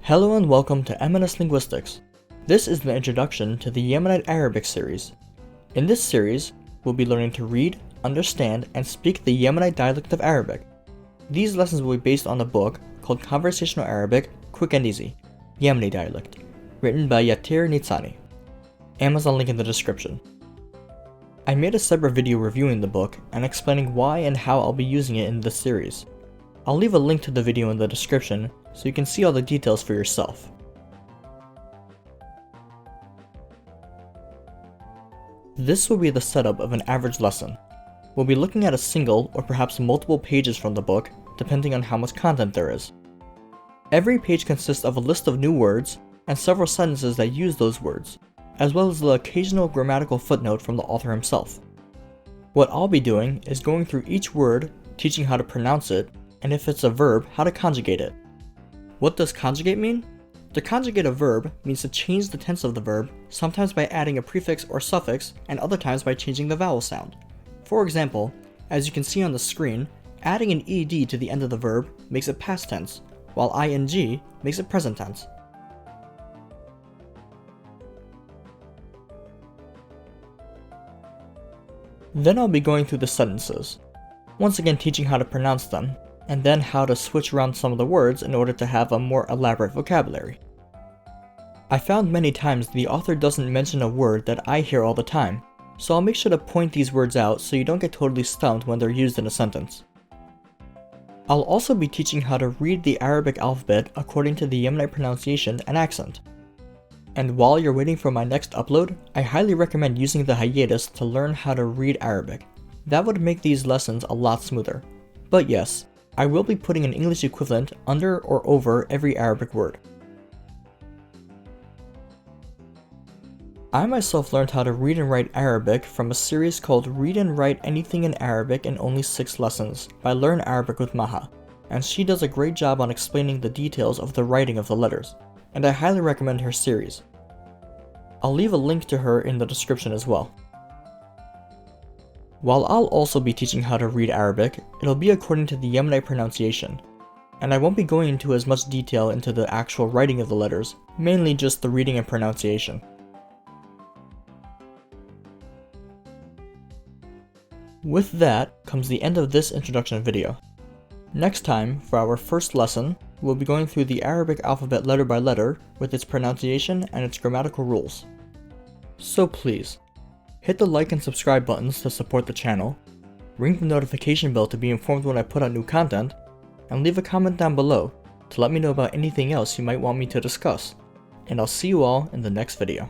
Hello and welcome to M.N.S. Linguistics. This is the introduction to the Yemenite Arabic series. In this series, we'll be learning to read, understand, and speak the Yemenite dialect of Arabic. These lessons will be based on a book called Conversational Arabic, Quick and Easy, Yemeni Dialect, written by Yatir Nitsani. Amazon link in the description. I made a separate video reviewing the book and explaining why and how I'll be using it in this series. I'll leave a link to the video in the description so you can see all the details for yourself. This will be the setup of an average lesson. We'll be looking at a single or perhaps multiple pages from the book, depending on how much content there is. Every page consists of a list of new words and several sentences that use those words, as well as the occasional grammatical footnote from the author himself. What I'll be doing is going through each word, teaching how to pronounce it, and if it's a verb, how to conjugate it. What does conjugate mean? To conjugate a verb means to change the tense of the verb, sometimes by adding a prefix or suffix, and other times by changing the vowel sound. For example, as you can see on the screen, adding an ed to the end of the verb makes it past tense, while ing makes it present tense. Then I'll be going through the sentences, once again teaching how to pronounce them, and then how to switch around some of the words in order to have a more elaborate vocabulary. I found many times the author doesn't mention a word that I hear all the time, so I'll make sure to point these words out so you don't get totally stumped when they're used in a sentence. I'll also be teaching how to read the Arabic alphabet according to the Yemenite pronunciation and accent. And while you're waiting for my next upload, I highly recommend using the hiatus to learn how to read Arabic. That would make these lessons a lot smoother. But yes, I will be putting an English equivalent under or over every Arabic word. I myself learned how to read and write Arabic from a series called Read and Write Anything in Arabic in Only 6 Lessons by Learn Arabic with Maha, and she does a great job on explaining the details of the writing of the letters, and I highly recommend her series. I'll leave a link to her in the description as well. While I'll also be teaching how to read Arabic, it'll be according to the Yemenite pronunciation, and I won't be going into as much detail into the actual writing of the letters, mainly just the reading and pronunciation. With that comes the end of this introduction video. Next time, for our first lesson, we'll be going through the Arabic alphabet letter by letter with its pronunciation and its grammatical rules. So please, hit the like and subscribe buttons to support the channel, ring the notification bell to be informed when I put out new content, and leave a comment down below to let me know about anything else you might want me to discuss. And I'll see you all in the next video.